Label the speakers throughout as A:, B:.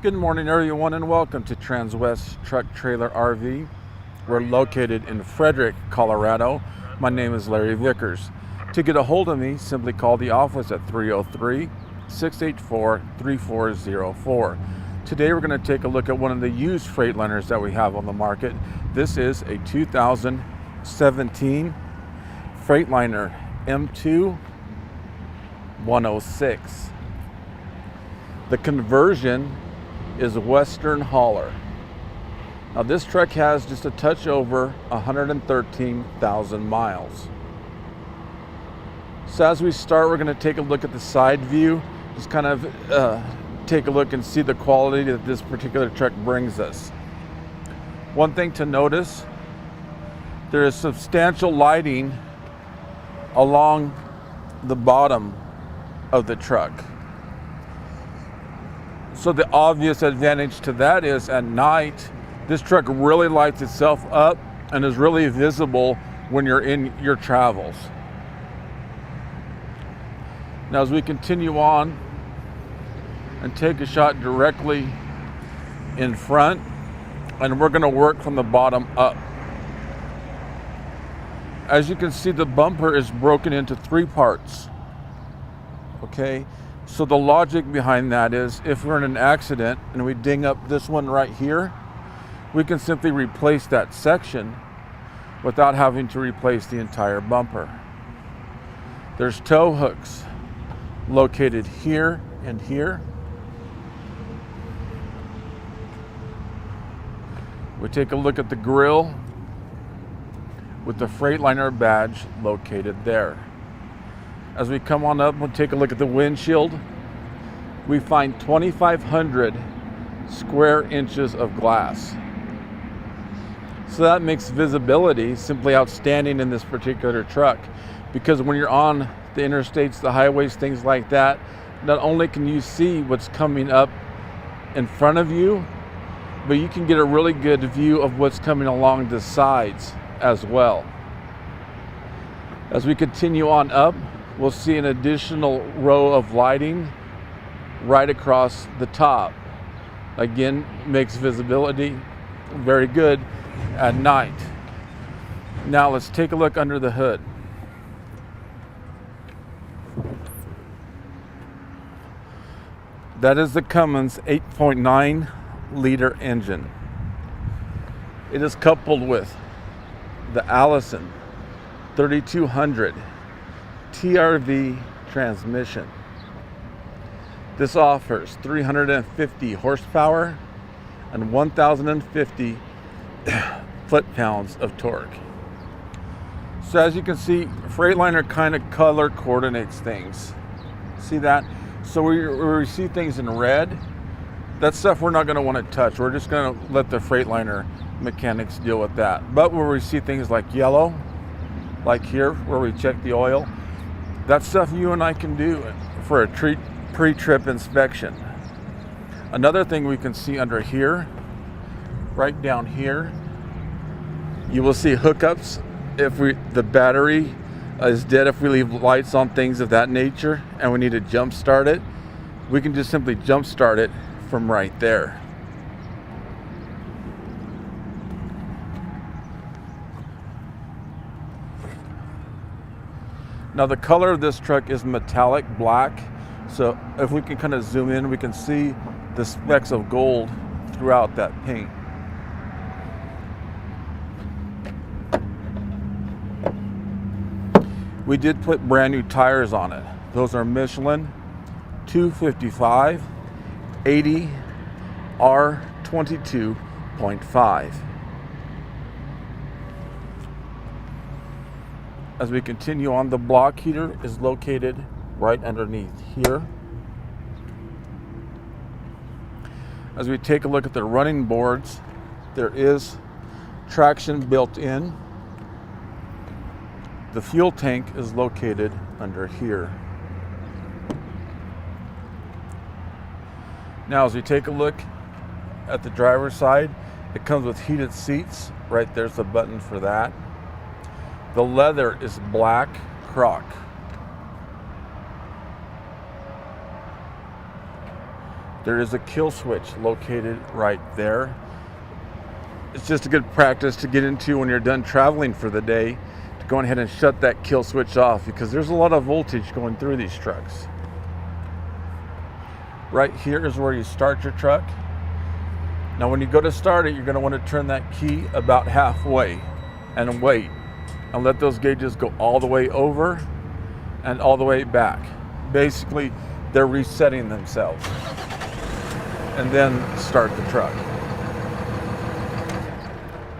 A: Good morning, everyone, and welcome to Transwest Truck Trailer RV. We're located in Frederick, Colorado. My name is Larry Vickers. To get a hold of me, simply call the office at 303-684-3404. Today we're going to take a look at one of the used Freightliners that we have on the market. This is a 2017 Freightliner M2 106. The conversion is Western hauler. Now this truck has just a touch over 113,000 miles. So as we start, we're going to take a look at the side view, just kind of take a look and see the quality that this particular truck brings us. One thing to notice, there is substantial lighting along the bottom of the truck. So the obvious advantage to that is at night, this truck really lights itself up and is really visible when you're in your travels. Now as we continue on and take a shot directly in front, and we're going to work from the bottom up. As you can see, the bumper is broken into three parts. Okay, so the logic behind that is if we're in an accident and we ding up this one right here, we can simply replace that section without having to replace the entire bumper. There's tow hooks located here and here. We take a look at the grille with the Freightliner badge located there. As we come on up, we'll take a look at the windshield. We find 2,500 square inches of glass. So that makes visibility simply outstanding in this particular truck, because when you're on the interstates, the highways, things like that, not only can you see what's coming up in front of you, but you can get a really good view of what's coming along the sides as well. As we continue on up, we'll see an additional row of lighting right across the top. Again, makes visibility very good at night. Now let's take a look under the hood. That is the Cummins 8.9 liter engine. It is coupled with the Allison 3200 TRV transmission. This offers 350 horsepower and 1,050 foot-pounds of torque. So as you can see, Freightliner kind of color coordinates things. See that? So we see things in red. That stuff we're not going to want to touch. We're just going to let the Freightliner mechanics deal with that. But where we see things like yellow, like here where we check the oil, that stuff you and I can do for a pre-trip inspection. Another thing we can see under here, right down here, you will see hookups. If the battery is dead, if we leave lights on, things of that nature, and we need to jump start it, we can just simply jump start it from right there. Now the color of this truck is metallic black, so if we can kind of zoom in, we can see the specks of gold throughout that paint. We did put brand new tires on it. Those are Michelin 255 80 R22.5. As we continue on, the block heater is located right underneath here. As we take a look at the running boards, there is traction built in. The fuel tank is located under here. Now as we take a look at the driver's side, it comes with heated seats. Right there's the button for that. The leather is black croc. There is a kill switch located right there. It's just a good practice to get into when you're done traveling for the day, to go ahead and shut that kill switch off, because there's a lot of voltage going through these trucks. Right here is where you start your truck. Now when you go to start it, you're going to want to turn that key about halfway and wait and let those gauges go all the way over and all the way back. Basically, they're resetting themselves. And then start the truck.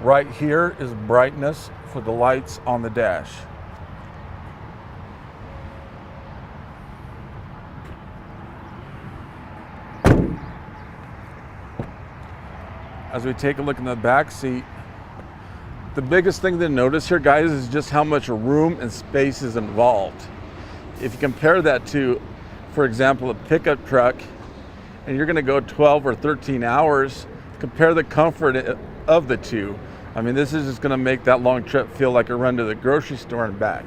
A: Right here is brightness for the lights on the dash. As we take a look in the back seat, the biggest thing to notice here, guys, is just how much room and space is involved. If you compare that to, for example, a pickup truck, and you're gonna go 12 or 13 hours, compare the comfort of the two. I mean, this is just gonna make that long trip feel like a run to the grocery store and back.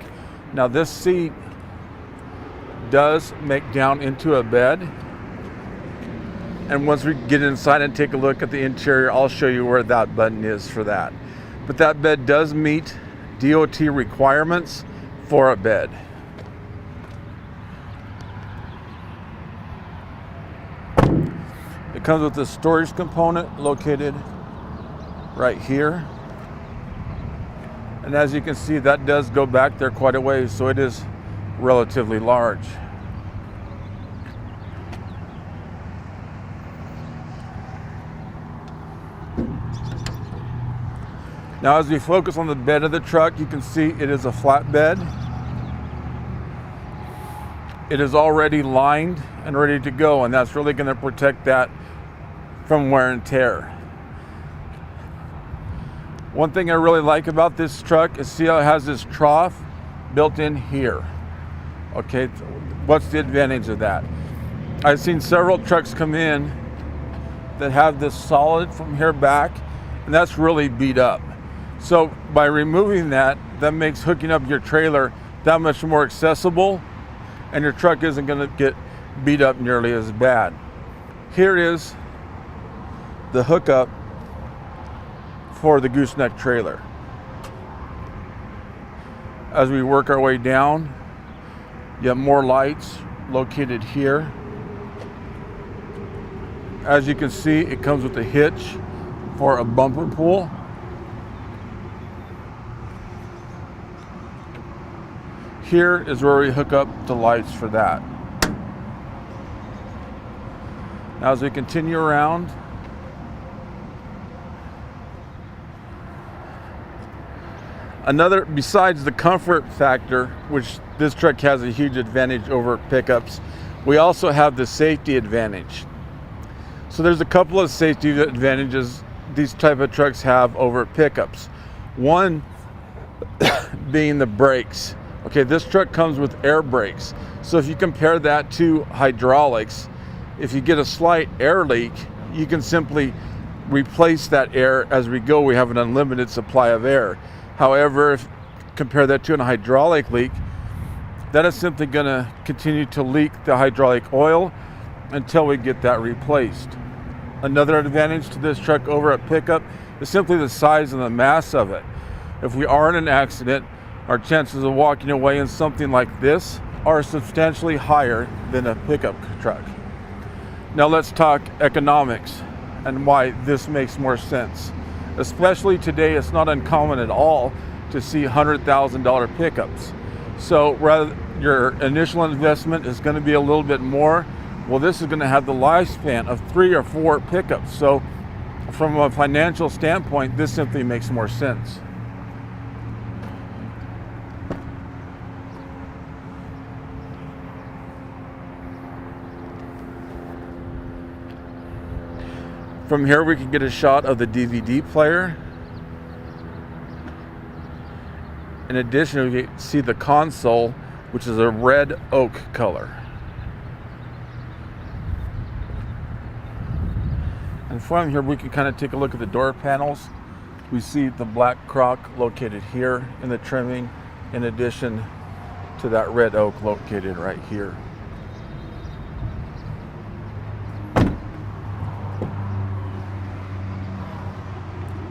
A: Now this seat does make down into a bed. And once we get inside and take a look at the interior, I'll show you where that button is for that. But that bed does meet DOT requirements for a bed. It comes with a storage component located right here. And as you can see, that does go back there quite a ways, so it is relatively large. Now as we focus on the bed of the truck, you can see it is a flat bed. It is already lined and ready to go, and that's really going to protect that from wear and tear. One thing I really like about this truck is see how it has this trough built in here. Okay, what's the advantage of that? I've seen several trucks come in that have this solid from here back, and that's really beat up. So by removing that, that makes hooking up your trailer that much more accessible, and your truck isn't going to get beat up nearly as bad. Here is the hookup for the gooseneck trailer. As we work our way down, you have more lights located here. As you can see, it comes with a hitch for a bumper pull. Here is where we hook up the lights for that. Now as we continue around, besides the comfort factor, which this truck has a huge advantage over pickups, we also have the safety advantage. So there's a couple of safety advantages these type of trucks have over pickups. One being the brakes. Okay, this truck comes with air brakes. So if you compare that to hydraulics, if you get a slight air leak, you can simply replace that air as we go. We have an unlimited supply of air. However, if you compare that to a hydraulic leak, that is simply going to continue to leak the hydraulic oil until we get that replaced. Another advantage to this truck over a pickup is simply the size and the mass of it. If we are in an accident, our chances of walking away in something like this are substantially higher than a pickup truck. Now let's talk economics and why this makes more sense. Especially today, it's not uncommon at all to see $100,000 pickups. So rather your initial investment is going to be a little bit more. Well, this is going to have the lifespan of 3 or 4 pickups. So from a financial standpoint, this simply makes more sense. From here we can get a shot of the DVD player. In addition, we can see the console, which is a red oak color. And from here we can kind of take a look at the door panels. We see the black crock located here in the trimming, in addition to that red oak located right here.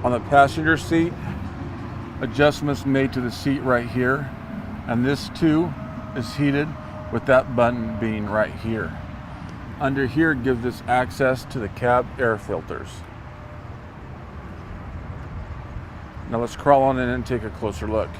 A: On the passenger seat, adjustments made to the seat right here, and this too is heated with that button being right here. Under here gives us access to the cab air filters. Now let's crawl on in and take a closer look.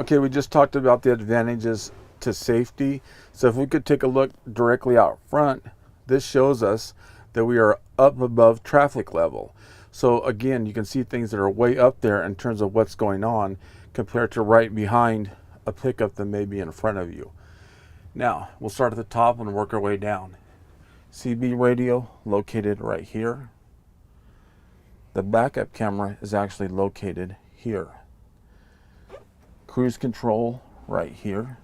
A: Okay, we just talked about the advantages to safety. So if we could take a look directly out front, this shows us that we are up above traffic level. So again, you can see things that are way up there in terms of what's going on compared to right behind a pickup that may be in front of you. Now, we'll start at the top and work our way down. CB radio located right here. The backup camera is actually located here. Cruise control right here.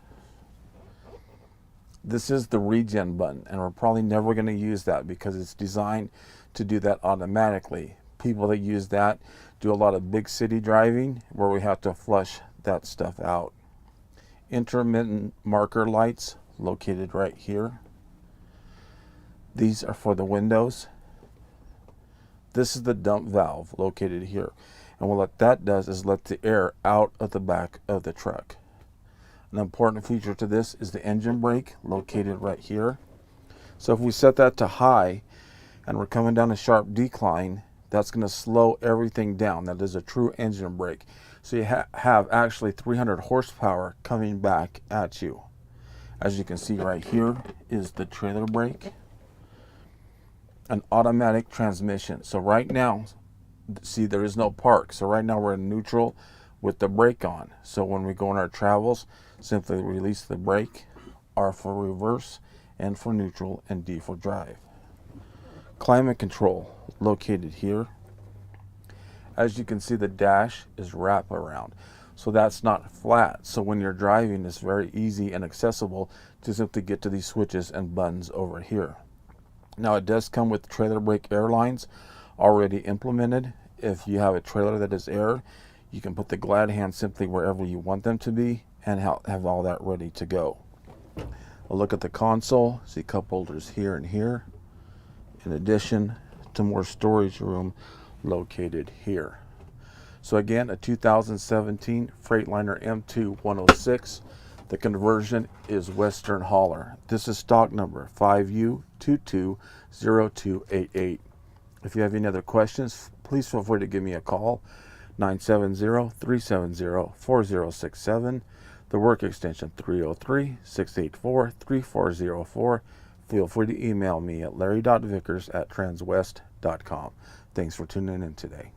A: This is the regen button, and we're probably never going to use that because it's designed to do that automatically. People that use that do a lot of big city driving where we have to flush that stuff out. Intermittent marker lights located right here. These are for the windows. This is the dump valve located here. And what that does is let the air out of the back of the truck. An important feature to this is the engine brake located right here. So if we set that to high and we're coming down a sharp decline, that's going to slow everything down. That is a true engine brake. So you have actually 300 horsepower coming back at you. As you can see right here is the trailer brake. An automatic transmission. So right now, see, there is no park. So right now we're in neutral with the brake on. So when we go on our travels, simply release the brake, R for reverse, N for neutral, and D for drive. Climate control located here. As you can see, the dash is wrap around. So that's not flat. So when you're driving, it's very easy and accessible to simply get to these switches and buttons over here. Now it does come with trailer brake air lines already implemented. If you have a trailer that is air, you can put the glad hand simply wherever you want them to be and have all that ready to go. A look at the console, see cup holders here and here, in addition to more storage room located here. So again, a 2017 Freightliner M2 106. The conversion is Western Hauler. This is stock number 5U220288. If you have any other questions, please feel free to give me a call, 970-370-4067. The work extension 303-684-3404. Feel free to email me at larry.vickers@transwest.com. Thanks for tuning in today.